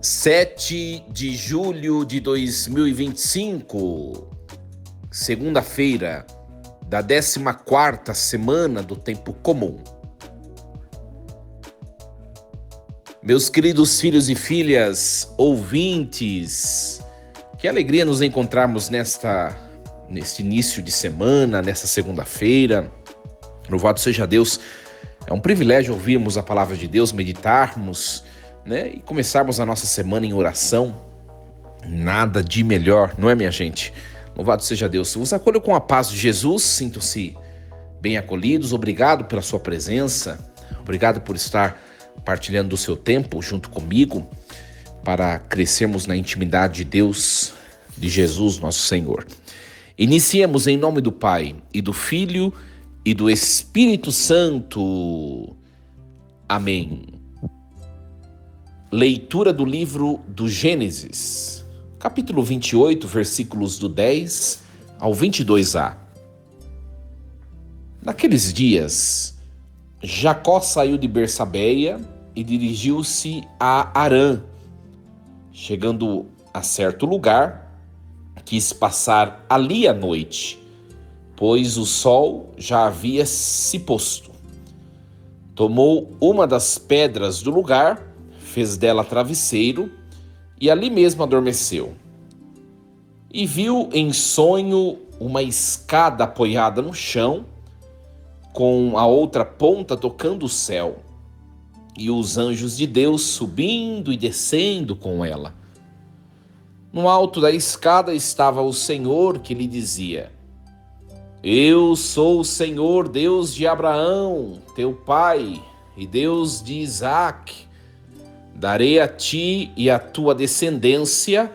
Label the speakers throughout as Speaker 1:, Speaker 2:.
Speaker 1: 7 de julho de 2025, segunda-feira da 14ª semana do Tempo Comum. Meus queridos filhos e filhas, ouvintes, que alegria nos encontrarmos neste início de semana, nesta segunda-feira. Louvado seja Deus, é um privilégio ouvirmos a palavra de Deus, meditarmos, e começarmos a nossa semana em oração. Nada de melhor, não é, minha gente? Louvado seja Deus. Os acolho com a paz de Jesus, sintam-se bem acolhidos. Obrigado pela sua presença, obrigado por estar partilhando do seu tempo junto comigo para crescermos na intimidade de Deus, de Jesus, nosso Senhor. Iniciemos em nome do Pai e do Filho e do Espírito Santo. Amém. Leitura do livro do Gênesis, capítulo 28, versículos do 10 ao 22a. Naqueles dias, Jacó saiu de Bersabeia e dirigiu-se a Harã. Chegando a certo lugar, quis passar ali a noite, pois o sol já havia se posto. Tomou uma das pedras do lugar, fez dela travesseiro e ali mesmo adormeceu. E viu em sonho uma escada apoiada no chão, com a outra ponta tocando o céu, e os anjos de Deus subindo e descendo com ela. No alto da escada estava o Senhor, que lhe dizia: Eu sou o Senhor, Deus de Abraão, teu pai, e Deus de Isaque. Darei a ti e à tua descendência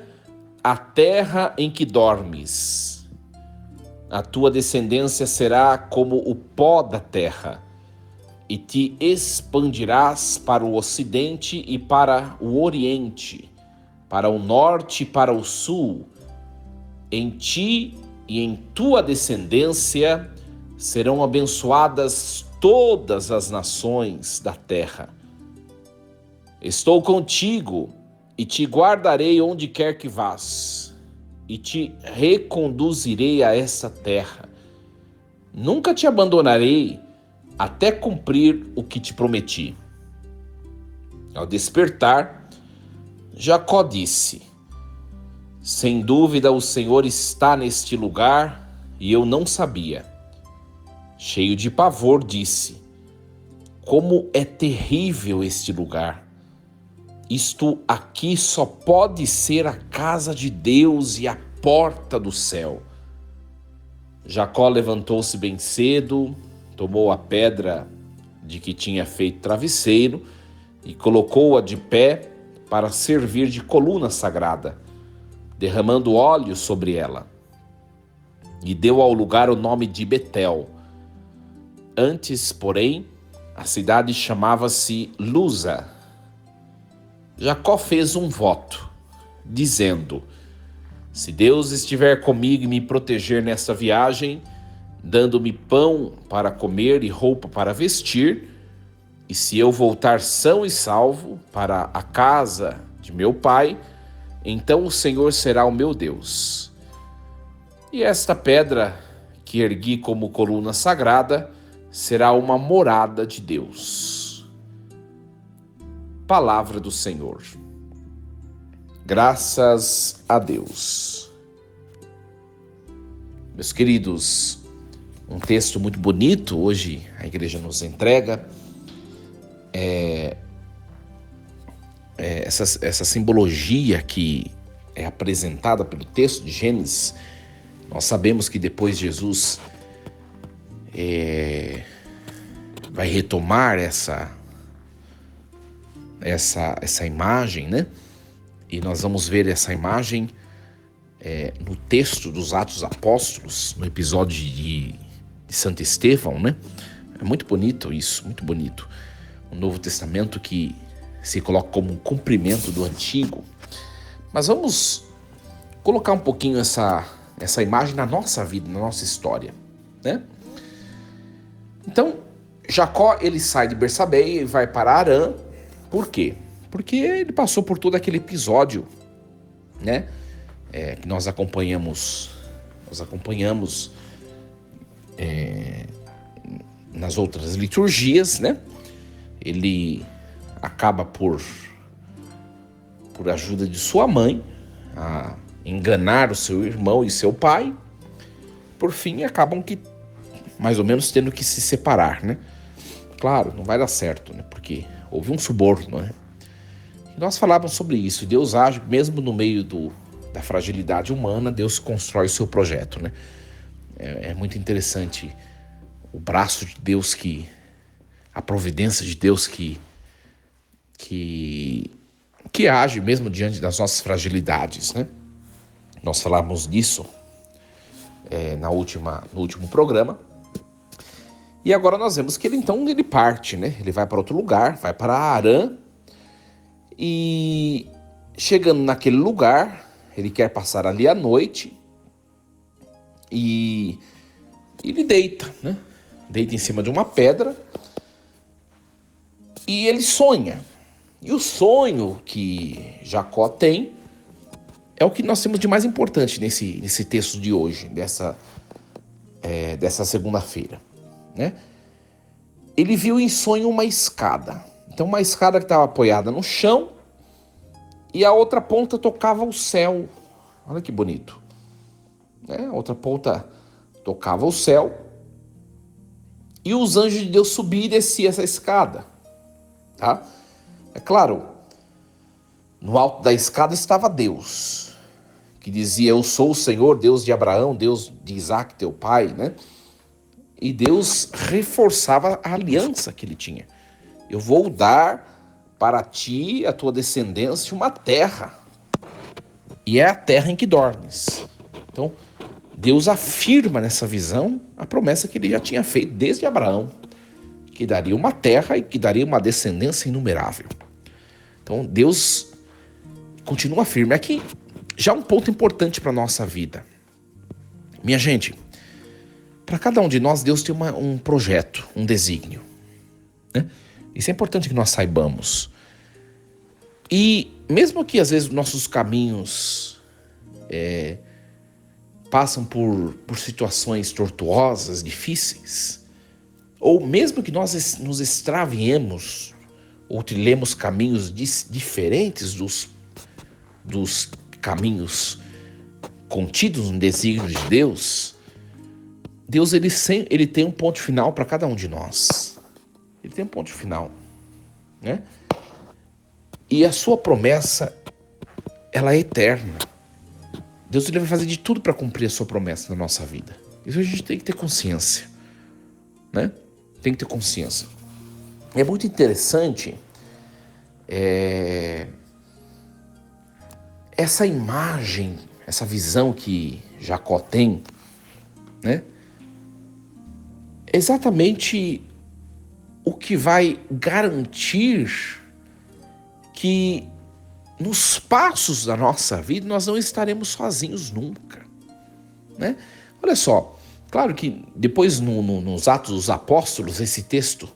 Speaker 1: a terra em que dormes. A tua descendência será como o pó da terra, e te expandirás para o ocidente e para o oriente, para o norte e para o sul. Em ti e em tua descendência serão abençoadas todas as nações da terra. Estou contigo e te guardarei onde quer que vás, e te reconduzirei a essa terra. Nunca te abandonarei até cumprir o que te prometi. Ao despertar, Jacó disse: Sem dúvida o Senhor está neste lugar e eu não sabia. Cheio de pavor, disse: Como é terrível este lugar! Isto aqui só pode ser a casa de Deus e a porta do céu. Jacó levantou-se bem cedo, tomou a pedra de que tinha feito travesseiro e colocou-a de pé para servir de coluna sagrada, derramando óleo sobre ela. E deu ao lugar o nome de Betel. Antes, porém, a cidade chamava-se Luza. Jacó fez um voto, dizendo: Se Deus estiver comigo e me proteger nesta viagem, dando-me pão para comer e roupa para vestir, e se eu voltar são e salvo para a casa de meu pai, então o Senhor será o meu Deus. E esta pedra que ergui como coluna sagrada será uma morada de Deus. Palavra do Senhor. Graças a Deus. Meus queridos, um texto muito bonito hoje a igreja nos entrega. Essa simbologia que é apresentada pelo texto de Gênesis. Nós sabemos que depois Jesus vai retomar essa imagem, E nós vamos ver essa imagem no texto dos Atos Apóstolos, no episódio de Santo Estevão, É muito bonito isso, muito bonito. O Novo Testamento que se coloca como um cumprimento do Antigo. Mas vamos colocar um pouquinho essa imagem na nossa vida, na nossa história, Então, Jacó, ele sai de Bersabeia e vai para Harã. Por quê? Porque ele passou por todo aquele episódio, né? Que nós acompanhamos nas outras liturgias, né? Ele acaba por ajuda de sua mãe, a enganar o seu irmão e seu pai. Por fim, acabam que mais ou menos tendo que se separar, né? Claro, não vai dar certo, né? Porque houve um suborno, né? E nós falávamos sobre isso. Deus age mesmo no meio da fragilidade humana. Deus constrói o seu projeto, né? É muito interessante o braço de Deus, a providência de Deus que age mesmo diante das nossas fragilidades, né? Nós falamos disso no último programa. E agora nós vemos que ele parte, né? Ele vai para outro lugar, vai para Harã. E chegando naquele lugar, ele quer passar ali a noite. E ele deita, né? Deita em cima de uma pedra. E ele sonha. E o sonho que Jacó tem é o que nós temos de mais importante nesse texto de hoje, dessa segunda-feira, né? Ele viu em sonho uma escada. Então, uma escada que estava apoiada no chão e a outra ponta tocava o céu. Olha que bonito, né? A outra ponta tocava o céu e os anjos de Deus subiam e desciam essa escada, tá? É claro, no alto da escada estava Deus, que dizia: eu sou o Senhor, Deus de Abraão, Deus de Isaac, teu pai, né? E Deus reforçava a aliança que ele tinha. Eu vou dar para ti, a tua descendência, uma terra. E é a terra em que dormes. Então, Deus afirma nessa visão a promessa que ele já tinha feito desde Abraão, que daria uma terra e que daria uma descendência inumerável. Então, Deus continua firme. Aqui já um ponto importante para a nossa vida. Minha gente, para cada um de nós, Deus tem um projeto, um desígnio, né? Isso é importante que nós saibamos. E mesmo que às vezes nossos caminhos passam por situações tortuosas, difíceis, ou mesmo que nós nos extraviemos ou trilhemos caminhos diferentes dos caminhos contidos no desígnio de Deus, Deus ele tem um ponto final para cada um de nós. Ele tem um ponto final, né? E a sua promessa, ela é eterna. Deus ele vai fazer de tudo para cumprir a sua promessa na nossa vida. Isso a gente tem que ter consciência, né? Tem que ter consciência. É muito interessante essa imagem, essa visão que Jacó tem, né? Exatamente o que vai garantir que nos passos da nossa vida nós não estaremos sozinhos nunca, né? Olha só, claro que depois nos Atos dos Apóstolos, esse texto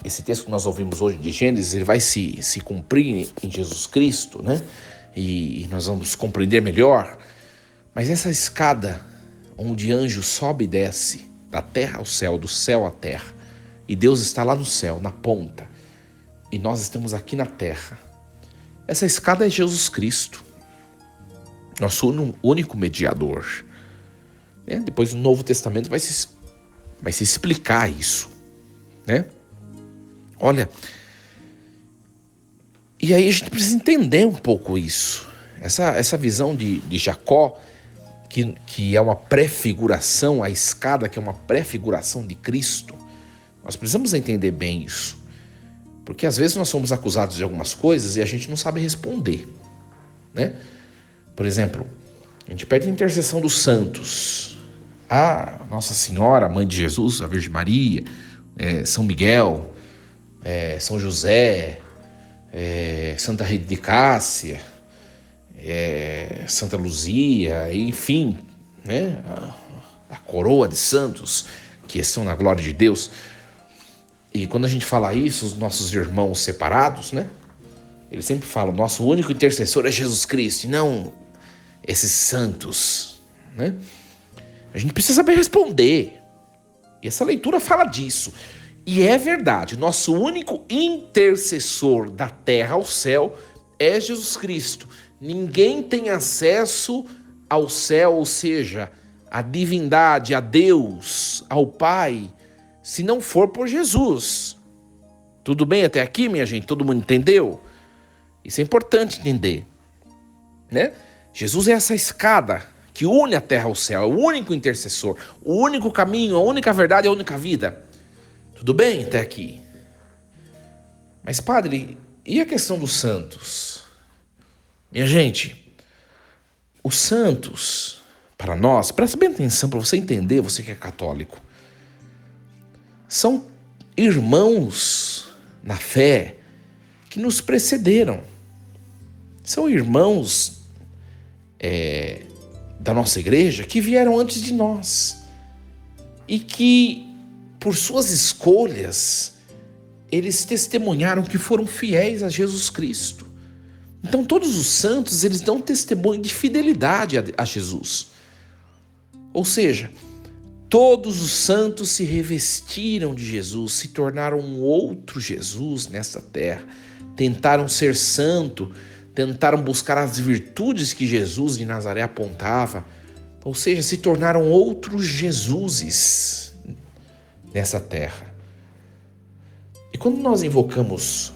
Speaker 1: que nós ouvimos hoje de Gênesis, ele vai se cumprir em Jesus Cristo, né? E nós vamos compreender melhor. Mas essa escada onde anjo sobe e desce, da terra ao céu, do céu à terra, e Deus está lá no céu, na ponta, e nós estamos aqui na terra. Essa escada é Jesus Cristo, nosso único mediador. Depois no Novo Testamento vai se explicar isso, né? Olha, e aí a gente precisa entender um pouco isso. Essa visão de Jacó, que é uma prefiguração, a escada que é uma prefiguração de Cristo. Nós precisamos entender bem isso. Porque às vezes nós somos acusados de algumas coisas e a gente não sabe responder, né? Por exemplo, a gente pede a intercessão dos santos. A Nossa Senhora, Mãe de Jesus, a Virgem Maria, São Miguel, São José, Santa Rita de Cássia, Santa Luzia, enfim, né? A coroa de santos que estão na glória de Deus. E quando a gente fala isso, os nossos irmãos separados, né? Ele sempre fala, nosso único intercessor é Jesus Cristo, e não esses santos, né? A gente precisa saber responder. E essa leitura fala disso. E é verdade, nosso único intercessor da terra ao céu é Jesus Cristo. Ninguém tem acesso ao céu, ou seja, à divindade, a Deus, ao Pai, se não for por Jesus. Tudo bem até aqui, minha gente? Todo mundo entendeu? Isso é importante entender, né? Jesus é essa escada que une a terra ao céu, é o único intercessor, o único caminho, a única verdade, a única vida. Tudo bem até aqui? Mas, padre, e a questão dos santos? Minha gente, os santos, para nós, presta bem atenção para você entender, você que é católico, são irmãos na fé que nos precederam. São irmãos da nossa igreja que vieram antes de nós e que, por suas escolhas, eles testemunharam que foram fiéis a Jesus Cristo. Então todos os santos, eles dão testemunho de fidelidade a Jesus. Ou seja, todos os santos se revestiram de Jesus, se tornaram um outro Jesus nessa terra, tentaram ser santo, tentaram buscar as virtudes que Jesus de Nazaré apontava, ou seja, se tornaram outros Jesuses nessa terra. E quando nós invocamos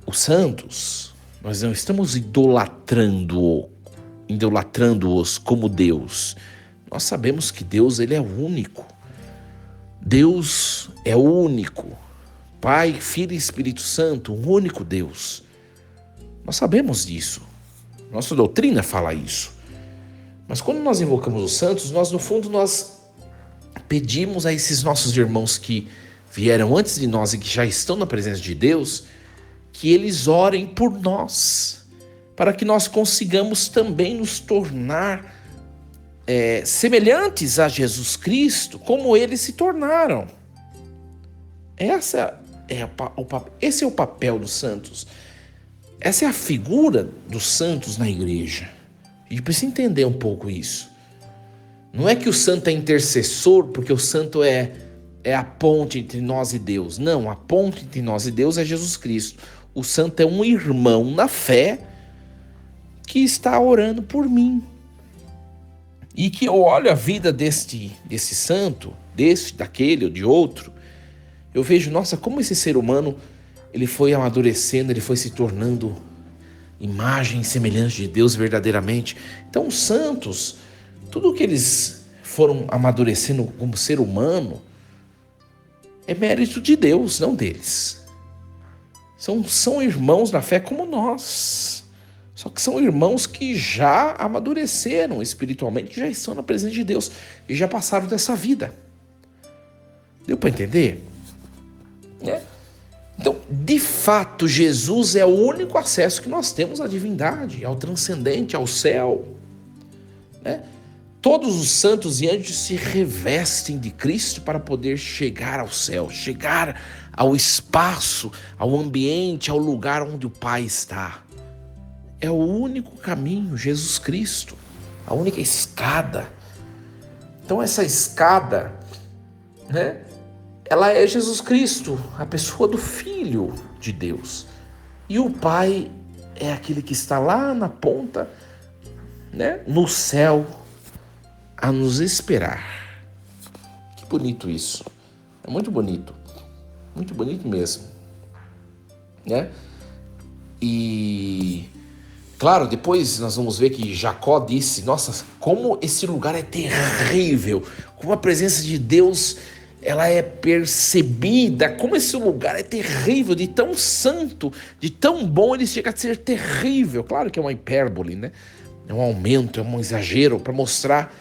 Speaker 1: os santos, nós não estamos idolatrando-os como Deus. Nós sabemos que Deus, ele é único. Deus é único. Pai, Filho e Espírito Santo, um único Deus. Nós sabemos disso. Nossa doutrina fala isso. Mas quando nós invocamos os santos, no fundo, nós pedimos a esses nossos irmãos que vieram antes de nós e que já estão na presença de Deus, que eles orem por nós, para que nós consigamos também nos tornar semelhantes a Jesus Cristo, como eles se tornaram. Esse é o papel dos santos. Essa é a figura dos santos na igreja. A gente precisa entender um pouco isso. Não é que o santo é intercessor, porque o santo é a ponte entre nós e Deus. Não, a ponte entre nós e Deus é Jesus Cristo. O santo é um irmão na fé que está orando por mim. E que eu olho a vida desse santo, daquele ou de outro, eu vejo, nossa, como esse ser humano ele foi amadurecendo, ele foi se tornando imagem e semelhança de Deus verdadeiramente. Então os santos, tudo que eles foram amadurecendo como ser humano, é mérito de Deus, não deles. São irmãos na fé como nós. Só que são irmãos que já amadureceram espiritualmente, que já estão na presença de Deus e já passaram dessa vida. Deu para entender? Então, de fato, Jesus é o único acesso que nós temos à divindade, ao transcendente, ao céu. Todos os santos e anjos se revestem de Cristo para poder chegar ao céu, chegar ao espaço, ao ambiente, ao lugar onde o Pai está. É o único caminho, Jesus Cristo, a única escada. Então essa escada, ela é Jesus Cristo, a pessoa do Filho de Deus. E o Pai é aquele que está lá na ponta, no céu, a nos esperar. Que bonito isso. É muito bonito mesmo. E claro, depois nós vamos ver que Jacó disse, nossa, como esse lugar é terrível, como a presença de Deus ela é percebida, como esse lugar é terrível, de tão santo, de tão bom, ele chega a ser terrível. Claro que é uma hipérbole, é um aumento, é um exagero para mostrar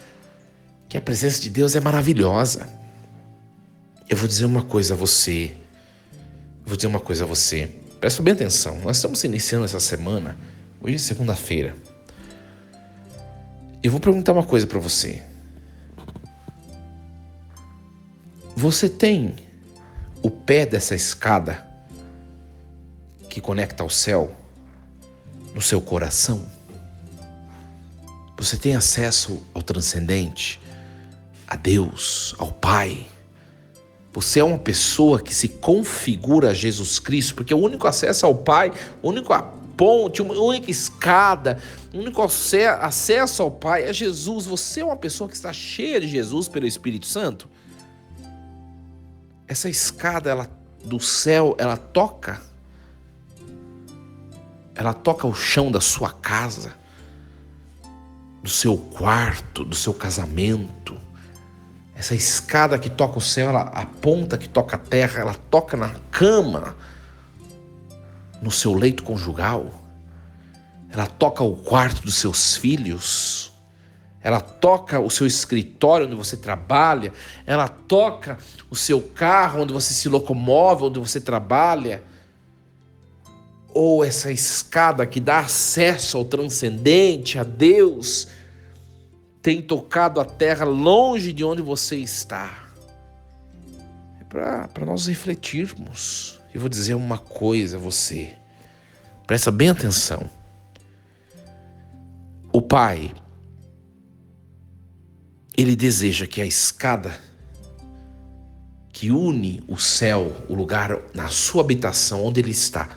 Speaker 1: que a presença de Deus é maravilhosa. Eu vou dizer uma coisa a você, presta bem atenção, nós estamos iniciando essa semana, hoje é segunda-feira. Eu vou perguntar uma coisa para você. Você tem o pé dessa escada que conecta ao céu? no seu coração? Você tem acesso ao transcendente, a Deus, ao Pai? Você é uma pessoa que se configura a Jesus Cristo, porque o único acesso ao Pai, o único ponte, a única escada, o único acesso ao Pai é Jesus. Você é uma pessoa que está cheia de Jesus pelo Espírito Santo? Essa escada do céu, ela toca o chão da sua casa, do seu quarto, do seu casamento. Essa escada que toca o céu, a ponta que toca a terra, ela toca na cama, no seu leito conjugal. Ela toca o quarto dos seus filhos. Ela toca o seu escritório onde você trabalha. Ela toca o seu carro onde você se locomove, onde você trabalha. Ou essa escada que dá acesso ao transcendente, a Deus, tem tocado a terra longe de onde você está. É para nós refletirmos. Eu vou dizer uma coisa a você. Presta bem atenção. O Pai, Ele deseja que a escada que une o céu, o lugar na sua habitação, onde Ele está,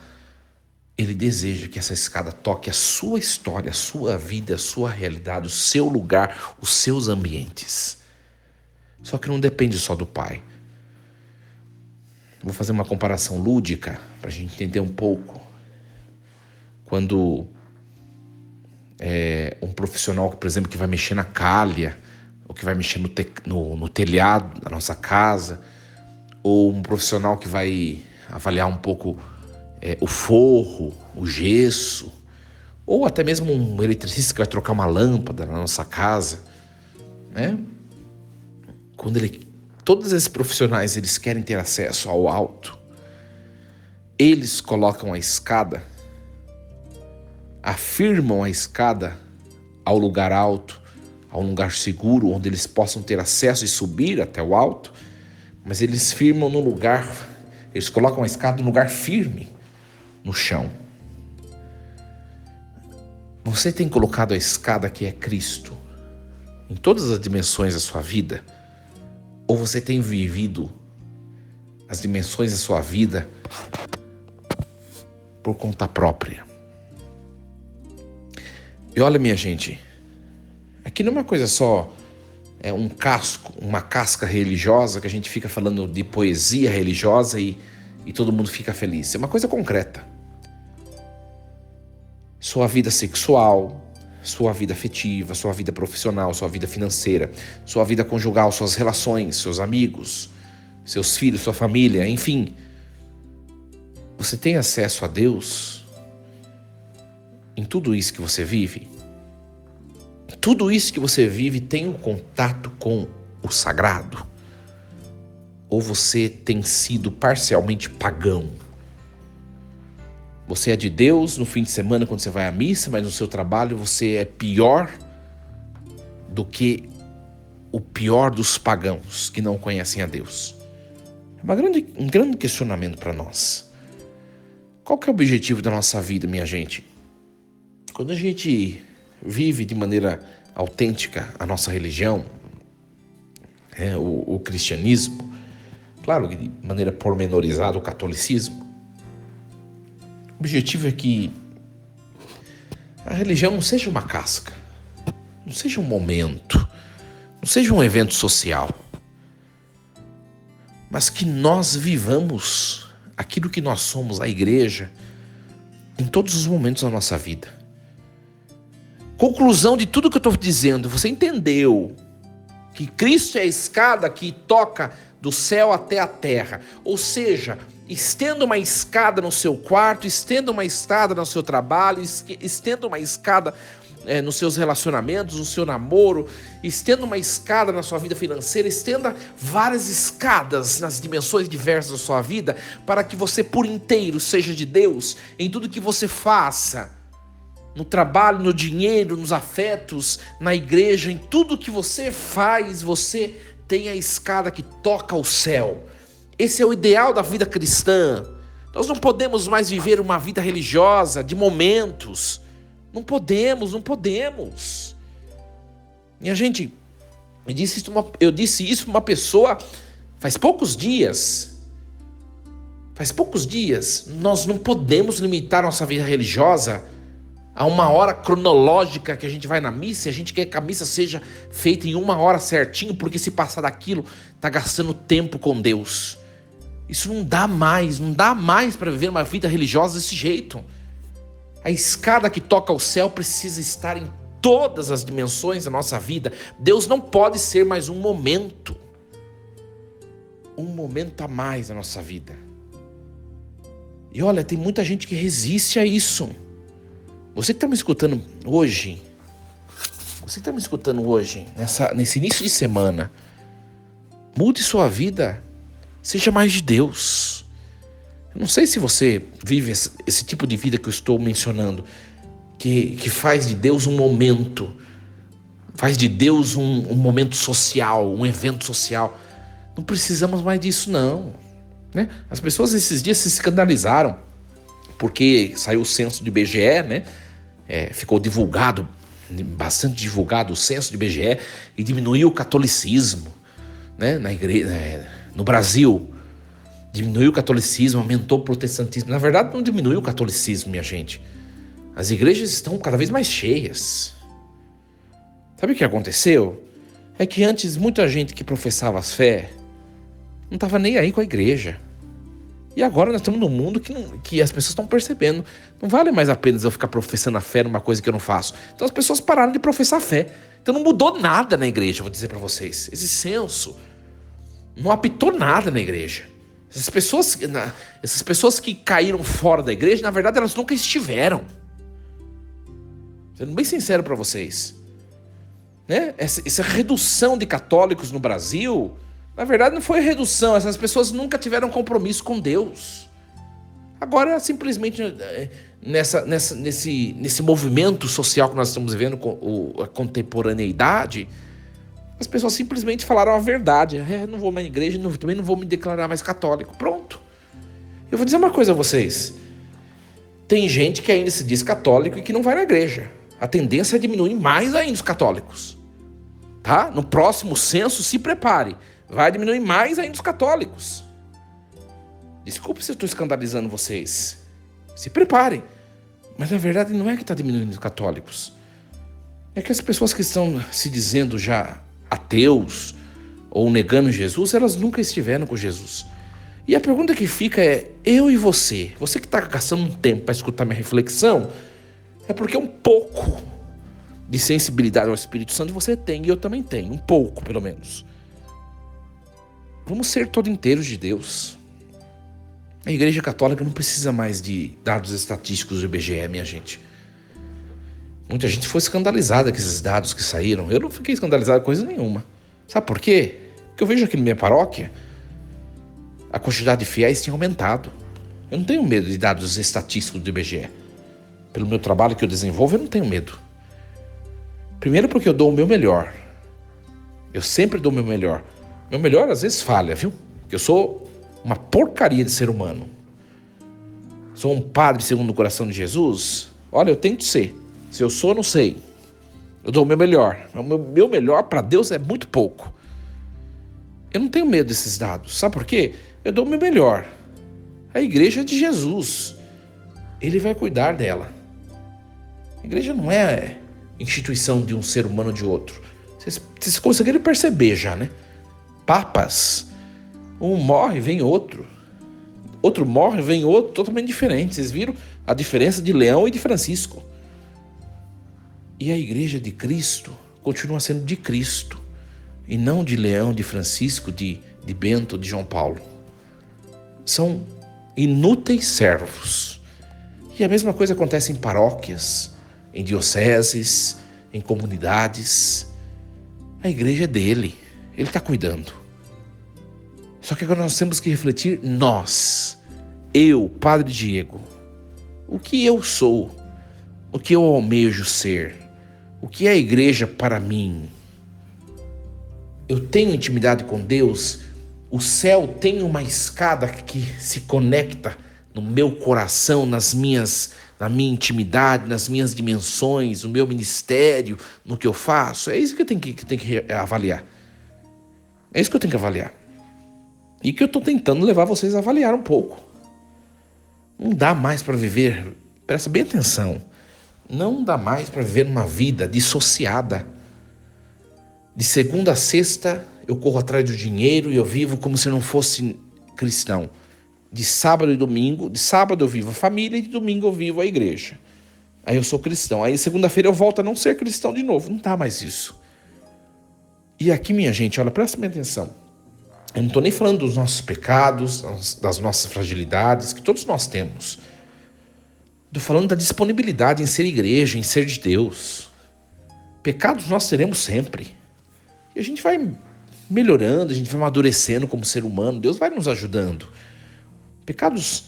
Speaker 1: Ele deseja que essa escada toque a sua história, a sua vida, a sua realidade, o seu lugar, os seus ambientes. Só que não depende só do Pai. Vou fazer uma comparação lúdica para a gente entender um pouco. Quando um profissional, por exemplo, que vai mexer na calha, ou que vai mexer no telhado da nossa casa, ou um profissional que vai avaliar um pouco o forro, o gesso, ou até mesmo um eletricista que vai trocar uma lâmpada na nossa casa, né? Todos esses profissionais, eles querem ter acesso ao alto. Eles colocam a escada, afirmam a escada ao lugar alto, a um lugar seguro, onde eles possam ter acesso e subir até o alto, mas eles firmam no lugar, eles colocam a escada no lugar firme, no chão. Você tem colocado a escada que é Cristo em todas as dimensões da sua vida? Ou você tem vivido as dimensões da sua vida por conta própria? E olha, minha gente, aqui não é uma coisa só, um casco, uma casca religiosa que a gente fica falando de poesia religiosa e todo mundo fica feliz. É uma coisa concreta. Sua vida sexual, sua vida afetiva, sua vida profissional, sua vida financeira, sua vida conjugal, suas relações, seus amigos, seus filhos, sua família, enfim. Você tem acesso a Deus em tudo isso que você vive? Tudo isso que você vive tem um contato com o sagrado? Ou você tem sido parcialmente pagão? Você é de Deus no fim de semana quando você vai à missa, mas no seu trabalho você é pior do que o pior dos pagãos que não conhecem a Deus. É um grande questionamento para nós. Qual que é o objetivo da nossa vida, minha gente? Quando a gente vive de maneira autêntica a nossa religião, o cristianismo, claro que de maneira pormenorizada o catolicismo, o objetivo é que a religião não seja uma casca, não seja um momento, não seja um evento social, mas que nós vivamos aquilo que nós somos, a igreja, em todos os momentos da nossa vida. Conclusão de tudo que eu estou dizendo, você entendeu que Cristo é a escada que toca do céu até a terra, ou seja, estenda uma escada no seu quarto, estenda uma escada no seu trabalho, estenda uma escada nos seus relacionamentos, no seu namoro, estenda uma escada na sua vida financeira, estenda várias escadas nas dimensões diversas da sua vida, para que você por inteiro seja de Deus em tudo que você faça, no trabalho, no dinheiro, nos afetos, na igreja, em tudo que você faz, você tem a escada que toca o céu. Esse é o ideal da vida cristã. Nós não podemos mais viver uma vida religiosa de momentos. Não podemos, não podemos. Minha gente, eu disse isso para uma pessoa faz poucos dias. Faz poucos dias. Nós não podemos limitar nossa vida religiosa a uma hora cronológica que a gente vai na missa e a gente quer que a missa seja feita em uma hora certinho, porque se passar daquilo, está gastando tempo com Deus. Isso não dá mais para viver uma vida religiosa desse jeito. A escada que toca ao céu precisa estar em todas as dimensões da nossa vida. Deus não pode ser mais um momento a mais na nossa vida. E olha, tem muita gente que resiste a isso. Você que está me escutando hoje, nesse início de semana, mude sua vida, seja mais de Deus. Eu não sei se você vive esse tipo de vida que eu estou mencionando, que faz de Deus um momento, faz de Deus um momento social, um evento social. Não precisamos mais disso, não. Né? As pessoas esses dias se escandalizaram, porque saiu o censo do IBGE, né? Ficou bastante divulgado o censo do IBGE e diminuiu o catolicismo, né? Na igreja, no Brasil. Diminuiu o catolicismo, aumentou o protestantismo. Na verdade, não diminuiu o catolicismo, minha gente. As igrejas estão cada vez mais cheias. Sabe o que aconteceu? É que antes muita gente que professava a fé não estava nem aí com a igreja. E agora nós estamos num mundo que as pessoas estão percebendo. Não vale mais a pena eu ficar professando a fé numa coisa que eu não faço. Então as pessoas pararam de professar a fé. Então não mudou nada na igreja, vou dizer para vocês. Esse censo não apitou nada na igreja. Essas pessoas que caíram fora da igreja, na verdade elas nunca estiveram. Sendo bem sincero para vocês. Né? Essa redução de católicos no Brasil, na verdade não foi redução, essas pessoas nunca tiveram compromisso com Deus. Agora, simplesmente, nesse movimento social que nós estamos vivendo, com a contemporaneidade, as pessoas simplesmente falaram a verdade. Não vou mais na igreja, também não vou me declarar mais católico. Pronto. Eu vou dizer uma coisa a vocês. Tem gente que ainda se diz católico e que não vai na igreja. A tendência é diminuir mais ainda os católicos. Tá? No próximo censo, se prepare. Vai diminuir mais ainda os católicos. Desculpe se eu estou escandalizando vocês. Se preparem. Mas na verdade não é que está diminuindo os católicos. É que as pessoas que estão se dizendo já ateus ou negando Jesus, elas nunca estiveram com Jesus. E a pergunta que fica é, eu e você que está gastando um tempo para escutar minha reflexão, é porque um pouco de sensibilidade ao Espírito Santo você tem, e eu também tenho, um pouco pelo menos. Vamos ser todo inteiros de Deus. A Igreja Católica não precisa mais de dados estatísticos do IBGE, minha gente. Muita gente foi escandalizada com esses dados que saíram. Eu não fiquei escandalizado com coisa nenhuma. Sabe por quê? Porque eu vejo aqui na minha paróquia, a quantidade de fiéis tinha aumentado. Eu não tenho medo de dados estatísticos do IBGE. Pelo meu trabalho que eu desenvolvo, eu não tenho medo. Primeiro porque eu dou o meu melhor. Eu sempre dou o meu melhor. Meu melhor às vezes falha, viu? Porque eu sou uma porcaria de ser humano. Sou um padre segundo o coração de Jesus. Olha, eu tento ser. Se eu sou, eu não sei. Eu dou o meu melhor. O meu melhor para Deus é muito pouco. Eu não tenho medo desses dados. Sabe por quê? Eu dou o meu melhor. A igreja é de Jesus. Ele vai cuidar dela. A igreja não é instituição de um ser humano ou de outro. Vocês conseguiram perceber já, né? Papas. Um morre, vem outro. Outro morre, vem outro, totalmente diferente. Vocês viram a diferença de Leão e de Francisco. E a igreja de Cristo continua sendo de Cristo. E não de Leão, de Francisco, de Bento, de João Paulo. São inúteis servos. E a mesma coisa acontece em paróquias, em dioceses, em comunidades. A igreja é dele. Ele está cuidando. Só que agora nós temos que refletir, eu, Padre Diego, o que eu sou, o que eu almejo ser, o que é a igreja para mim. Eu tenho intimidade com Deus, o céu tem uma escada que se conecta no meu coração, nas minhas na minha intimidade, nas minhas dimensões, no meu ministério, no que eu faço? É isso que eu tenho que avaliar. É isso que eu tenho que avaliar. E que eu estou tentando levar vocês a avaliar um pouco. Não dá mais para viver, presta bem atenção, não dá mais para viver uma vida dissociada. De segunda a sexta eu corro atrás do dinheiro e eu vivo como se eu não fosse cristão. De sábado eu vivo a família e de domingo eu vivo a igreja. Aí eu sou cristão. Aí segunda-feira eu volto a não ser cristão de novo. Não dá mais isso. E aqui, minha gente, olha, presta bem atenção. Eu não estou nem falando dos nossos pecados, das nossas fragilidades, que todos nós temos. Estou falando da disponibilidade em ser igreja, em ser de Deus. Pecados nós teremos sempre. E a gente vai melhorando, a gente vai amadurecendo como ser humano. Deus vai nos ajudando. Pecados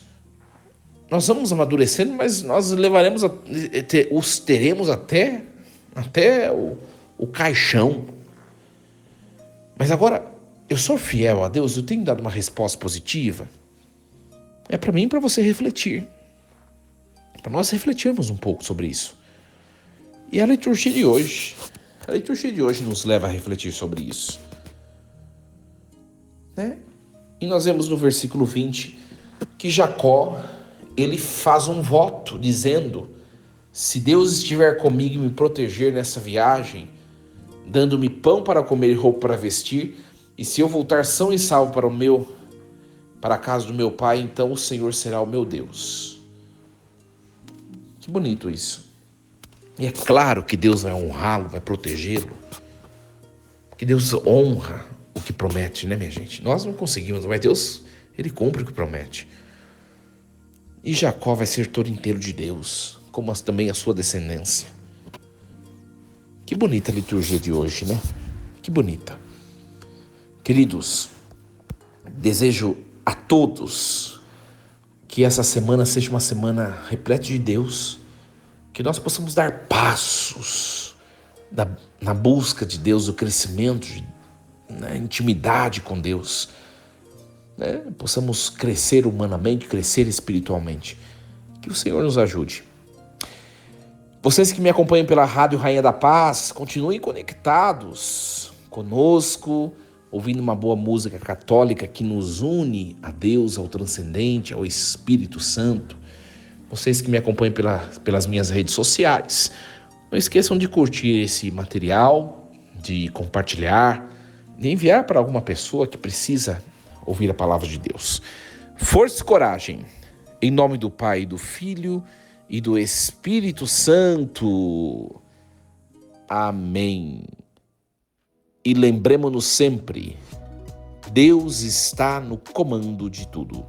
Speaker 1: nós vamos amadurecendo, mas nós os teremos até o caixão. Mas agora, eu sou fiel a Deus, eu tenho dado uma resposta positiva. É para mim e para você refletir. Para nós refletirmos um pouco sobre isso. E a liturgia de hoje nos leva a refletir sobre isso. Né? E nós vemos no versículo 20 que Jacó, ele faz um voto dizendo: se Deus estiver comigo e me proteger nessa viagem, dando-me pão para comer e roupa para vestir, e se eu voltar são e salvo para a casa do meu pai, então o Senhor será o meu Deus. Que bonito isso. E é claro que Deus vai honrá-lo, vai protegê-lo. Que Deus honra o que promete, né, minha gente? Nós não conseguimos, mas Deus, ele cumpre o que promete. E Jacó vai ser todo inteiro de Deus, como também a sua descendência. Que bonita a liturgia de hoje, né? Que bonita. Queridos, desejo a todos que essa semana seja uma semana repleta de Deus, que nós possamos dar passos na busca de Deus, do crescimento, na intimidade com Deus, né? Possamos crescer humanamente, crescer espiritualmente. Que o Senhor nos ajude. Vocês que me acompanham pela Rádio Rainha da Paz, continuem conectados conosco, ouvindo uma boa música católica que nos une a Deus, ao transcendente, ao Espírito Santo. Vocês que me acompanham pelas minhas redes sociais, não esqueçam de curtir esse material, de compartilhar, de enviar para alguma pessoa que precisa ouvir a palavra de Deus. Força e coragem, em nome do Pai, do Filho e do Espírito Santo. Amém. E lembremos-nos sempre, Deus está no comando de tudo.